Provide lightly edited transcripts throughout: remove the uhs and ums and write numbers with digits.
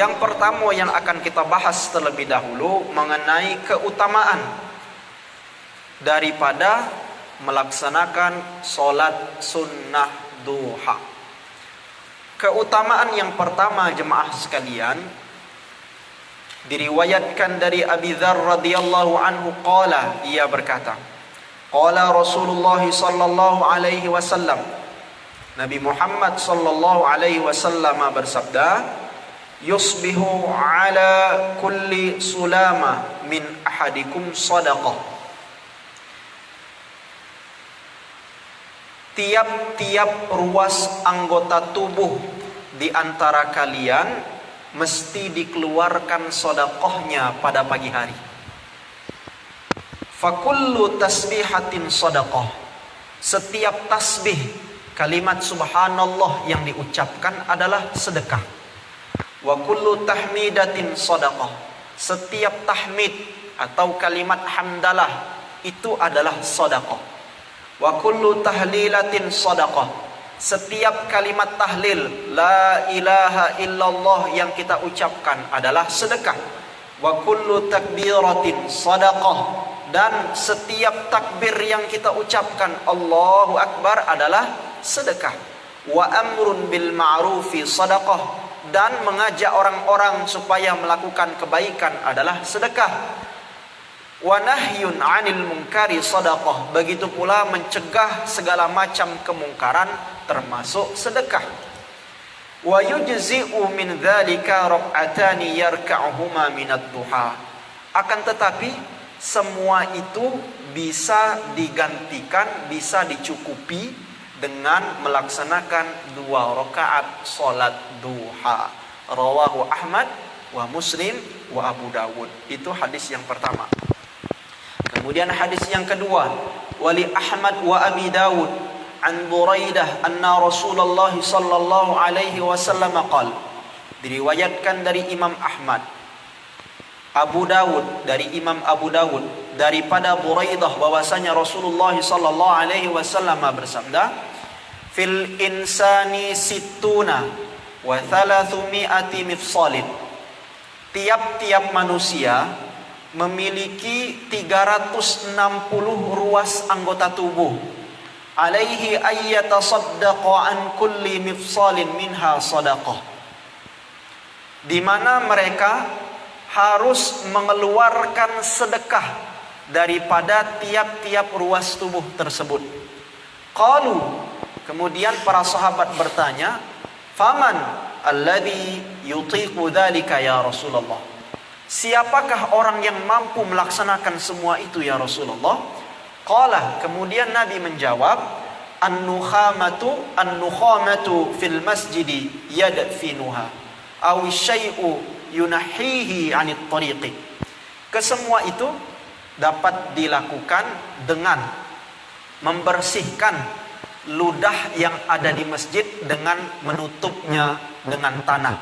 Yang pertama yang akan kita bahas terlebih dahulu mengenai keutamaan daripada melaksanakan solat sunnah duha. Keutamaan yang pertama jemaah sekalian, diriwayatkan dari Abi Dzar radhiyallahu anhu qala, ia berkata, qala Rasulullah sallallahu alaihi wasallam, Nabi Muhammad sallallahu alaihi wasallam bersabda, yusbihu ala kulli sulama min ahadikum sadaqah. Tiap-tiap ruas anggota tubuh di antara kalian mesti dikeluarkan sedekahnya pada pagi hari. Fakullu tasbihatin sedekah. Setiap tasbih kalimat subhanallah yang diucapkan adalah sedekah. Wa kullu tahmidatin sedekah. Setiap tahmid atau kalimat hamdalah itu adalah sedekah. Wa kullu tahlilatin sadaqah. Setiap kalimat tahlil la ilaha illallah yang kita ucapkan adalah sedekah. Wa kullu takbiratin sadaqah. Dan setiap takbir yang kita ucapkan Allahu Akbar adalah sedekah. Wa amrun bil ma'rufi sadaqah. Dan mengajak orang-orang supaya melakukan kebaikan adalah sedekah. Wa nahyun 'anil munkari sadaqah. Begitu pula mencegah segala macam kemungkaran termasuk sedekah. Wa yujzi'u min dzalika rak'atani yarka'uhuma minad duha. Akan tetapi semua itu bisa digantikan, bisa dicukupi dengan melaksanakan 2 rakaat salat duha. Rawahu Ahmad wa Muslim wa Abu Dawud. Itu hadis yang pertama. Kemudian hadis yang kedua, wali Ahmad wa Abi Dawud an Buraidah anna Rasulullah sallallahu alaihi wasallam qala. Diriwayatkan dari Imam Ahmad, Abu Dawud dari Imam Abu Dawud daripada Buraidah bahwasanya Rasulullah sallallahu alaihi wasallam bersabda, fil insani sittuna wa 300 mifsalin. Tiap-tiap manusia memiliki 360 ruas anggota tubuh. Alaihi ayyatasaddaqa an kulli mifsalin minha sadaqah. Di mana mereka harus mengeluarkan sedekah daripada tiap-tiap ruas tubuh tersebut. Qalu, kemudian para sahabat bertanya, faman alladhi yutiqu dzalika ya Rasulullah? Siapakah orang yang mampu melaksanakan semua itu ya Rasulullah? Qala, kemudian Nabi menjawab, an-nukhamatu fil masjidi yadfinuha aw syai'u yunahihi 'anit tariqi. Kesemua itu dapat dilakukan dengan membersihkan ludah yang ada di masjid dengan menutupnya dengan tanah,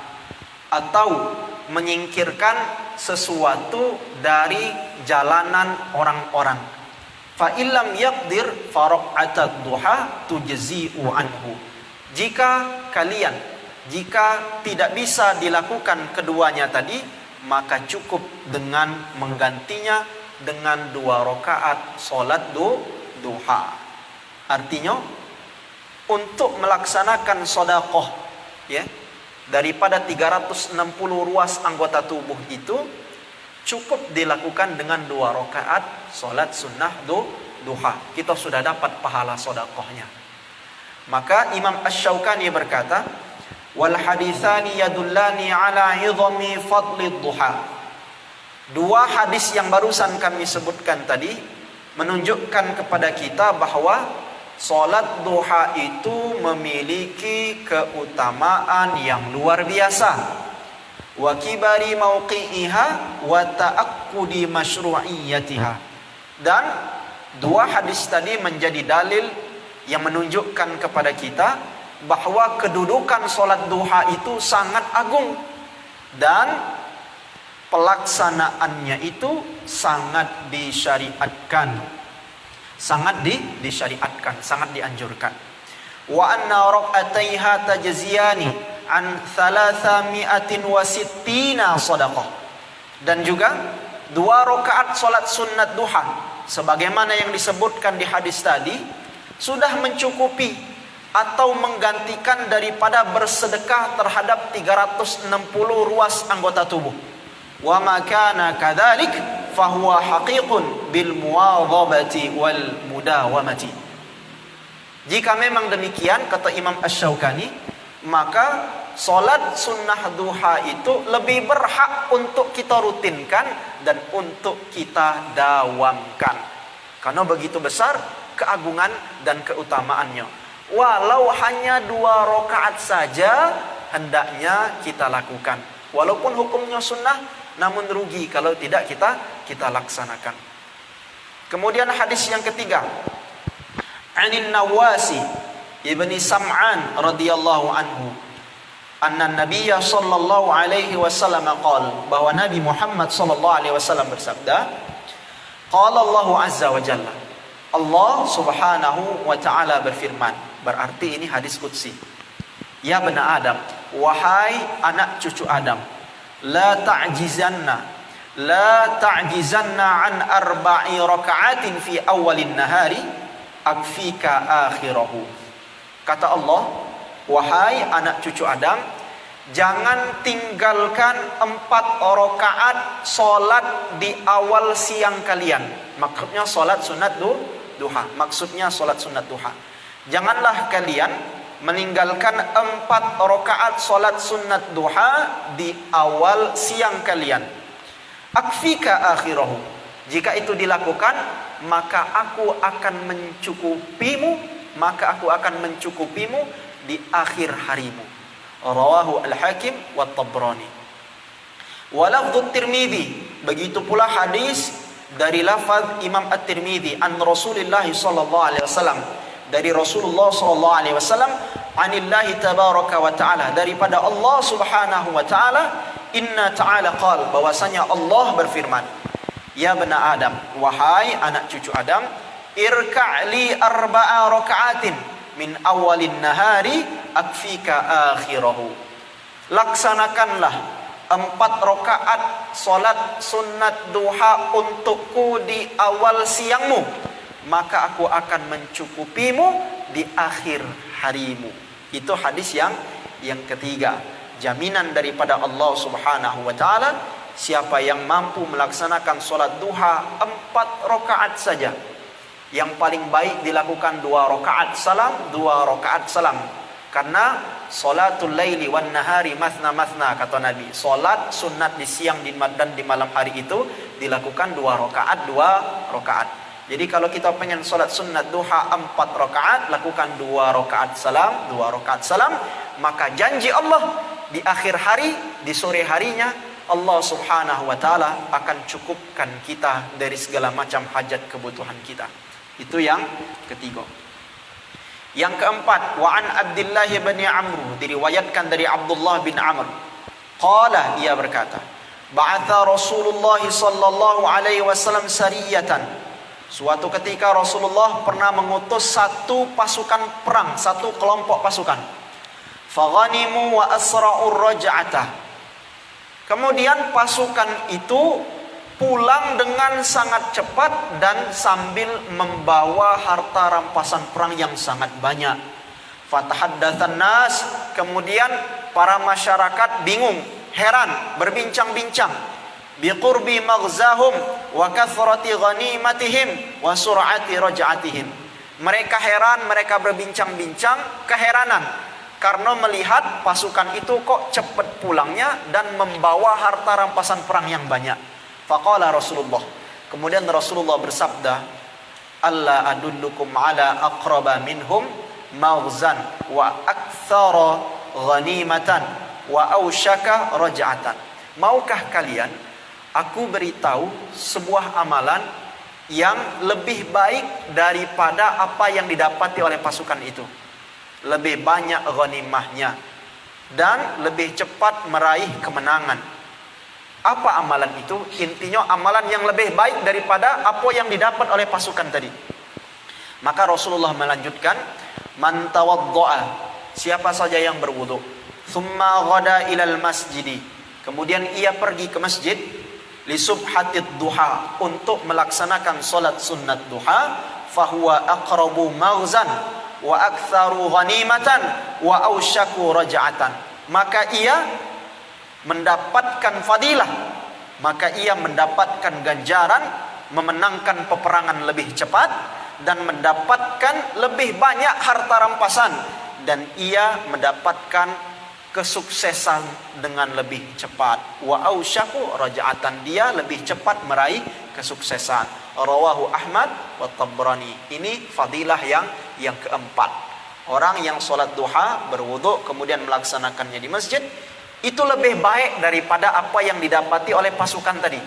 atau menyingkirkan sesuatu dari jalanan orang-orang. Fa illam yaqdir faraqatat duha tujzi'u anhu. Jika tidak bisa dilakukan keduanya tadi, maka cukup dengan menggantinya dengan 2 rakaat salat duha. Artinya untuk melaksanakan sedekah ya daripada 360 ruas anggota tubuh itu cukup dilakukan dengan 2 rakaat salat sunnah duha. Kita sudah dapat pahala sedekahnya. Maka Imam Asy-Syaukani berkata, wal haditsani yadullani ala 'idhami fadli duha. 2 hadis yang barusan kami sebutkan tadi menunjukkan kepada kita bahwa salat duha itu memiliki keutamaan yang luar biasa. Wa kibari mauqi'iha wa ta'aqqudi masyru'iyyatiha. Dan 2 hadis tadi menjadi dalil yang menunjukkan kepada kita bahwa kedudukan salat duha itu sangat agung dan pelaksanaannya itu sangat disyariatkan. Sangat disyariatkan, sangat dianjurkan. Wa anna raq'ataiha tajziyani an 360 sadaqah. Dan juga 2 rakaat salat sunnat duha sebagaimana yang disebutkan di hadis tadi sudah mencukupi atau menggantikan daripada bersedekah terhadap 360 ruas anggota tubuh. Wa ma kana kadzalik fahuwa haqiqun bil muwadhabati wal mudawamati. Jika memang demikian, kata Imam Asy-Syaukani, maka salat sunnah duha itu lebih berhak untuk kita rutinkan dan untuk kita dawamkan. Karena begitu besar keagungan dan keutamaannya. Walau hanya 2 rakaat saja hendaknya kita lakukan. Walaupun hukumnya sunnah, namun rugi kalau tidak kita laksanakan. Kemudian hadis yang ketiga, Anin Nawasi ibni Sam'an radhiyallahu anhu, anna Nabiyya sallallahu alaihi wasallam qala, bahwa Nabi Muhammad sallallahu alaihi wasallam bersabda, qala Allah azza wa jalla, Allah subhanahu wa ta'ala berfirman, berarti ini hadis qudsi. Ya bani Adam, wahai anak cucu Adam, la ta'jizanna an arba'i raka'atin fi awalin nahari akfika akhirahu. Kata Allah, wahai anak cucu Adam, jangan tinggalkan 4 rakaat solat di awal siang kalian. Maksudnya solat sunat duha. Maksudnya solat sunat duha. Janganlah kalian meninggalkan 4 rakaat solat sunat duha di awal siang kalian. Akfika akhirahu. Jika itu dilakukan, maka aku akan mencukupimu di akhir harimu. Rawahu Al-Hakim wa Tabrani. Wa lafdhu Tirmidzi, begitu pula hadis dari lafaz Imam At-Tirmidzi an Rasulillah sallallahu alaihi wasallam, dari Rasulullah sallallahu alaihi wasallam, anillahi tabaraka wa taala, daripada Allah subhanahu wa taala, inna ta'ala qala, bahwasanya Allah berfirman, ya bani Adam, wahai anak cucu Adam, irka'li 4 raka'atin min awalin nahari akfika akhirahu. Laksanakanlah 4 rakaat salat sunat duha untukku di awal siangmu, maka aku akan mencukupimu di akhir harimu. Itu hadis yang ketiga. Jaminan daripada Allah subhanahu wa ta'ala, siapa yang mampu melaksanakan salat duha 4 rakaat saja, yang paling baik dilakukan 2 rakaat salam, 2 rakaat salam. Karena salatul laili wan nahari mathna mathna, kata Nabi. Salat sunat di siang dan di malam hari itu dilakukan 2 rakaat, 2 rakaat. Jadi kalau kita pengen salat sunat duha 4 rakaat, lakukan 2 rakaat salam, 2 rakaat salam, maka janji Allah di akhir hari, di sore harinya, Allah subhanahu wa ta'ala akan cukupkan kita dari segala macam hajat kebutuhan kita. Itu yang ketiga. Yang keempat, wa an Abdullah bin Amr, diriwayatkan dari Abdullah bin Amr, qala, ia berkata, ba'atha Rasulullah sallallahu alaihi wasallam sariyatan. Suatu ketika Rasulullah pernah mengutus 1 pasukan perang, 1 kelompok pasukan. Faghanimu wa asra'ur raj'atah. Kemudian pasukan itu pulang dengan sangat cepat dan sambil membawa harta rampasan perang yang sangat banyak. Fatahaddatsan nas, kemudian para masyarakat bingung, heran, berbincang-bincang. Biqurbi maghzahum wa kathrati ghanimatihim wa sur'ati raj'atihim. Mereka heran, mereka berbincang-bincang, keheranan karena melihat pasukan itu kok cepat pulangnya dan membawa harta rampasan perang yang banyak. Faqala Rasulullah, kemudian Rasulullah bersabda, alla adullukum ala aqraba minhum maghzan wa aktsara ghanimatan wa ausyaka raj'atan. Maukah kalian aku beritahu sebuah amalan yang lebih baik daripada apa yang didapati oleh pasukan itu? Lebih banyak ghanimahnya dan lebih cepat meraih kemenangan. Apa amalan itu? Intinya amalan yang lebih baik daripada apa yang didapat oleh pasukan tadi. Maka Rasulullah melanjutkan, man tawaddo'a, siapa saja yang berwudu, thumma ghada ilal masjidi, kemudian ia pergi ke masjid, li subhatid duha, untuk melaksanakan salat sunnat duha, fahuwa aqrabu maghzan wa aktsaru ghanimatan wa ausyaku raja'atan, maka ia mendapatkan fadilah, maka ia mendapatkan ganjaran memenangkan peperangan lebih cepat dan mendapatkan lebih banyak harta rampasan, dan ia mendapatkan kesuksesan dengan lebih cepat. Wa ausyaku raja'atan, dia lebih cepat meraih kesuksesan. Rawahu Ahmad wa Tabrani. Ini fadilah yang keempat. Orang yang sholat duha, berwudu, kemudian melaksanakannya di masjid, itu lebih baik daripada apa yang didapati oleh pasukan tadi.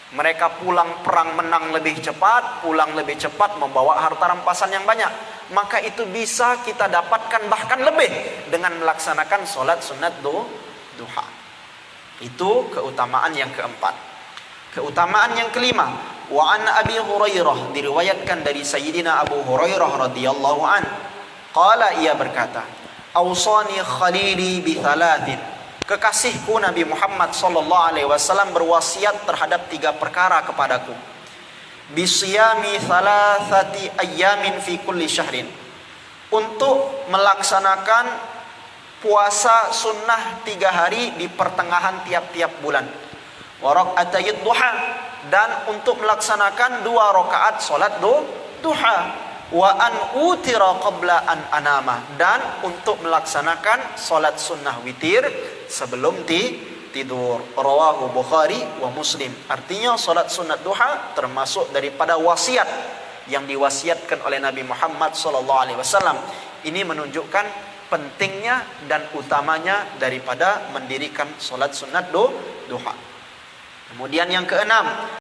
Mereka pulang perang menang lebih cepat, pulang lebih cepat membawa harta rampasan yang banyak. Maka itu bisa kita dapatkan bahkan lebih dengan melaksanakan sholat sunat duha. Itu keutamaan yang keempat. Keutamaan yang kelima, wa an Abi Hurairah, diriwayatkan dari Sayyidina Abu Hurairah radhiyallahu an, qala, ia berkata, awsani khalili bi thalathin, kekasihku Nabi Muhammad sallallahu alaihi wasallam berwasiat terhadap 3 perkara kepadaku. Bisiyami thalathati ayyamin fi kulli syahrin, untuk melaksanakan puasa sunnah 3 hari di pertengahan tiap-tiap bulan. Wa rak'atayid duha, dan untuk melaksanakan 2 rakaat salat duha. Wa an utira qabla an anama, dan untuk melaksanakan salat sunnah witir sebelum tidur. Rawahu Bukhari wa Muslim. Artinya salat sunat duha termasuk daripada wasiat yang diwasiatkan oleh Nabi Muhammad sallallahu alaihi wasallam. Ini menunjukkan pentingnya dan utamanya daripada mendirikan salat sunat duha. Kemudian yang keenam,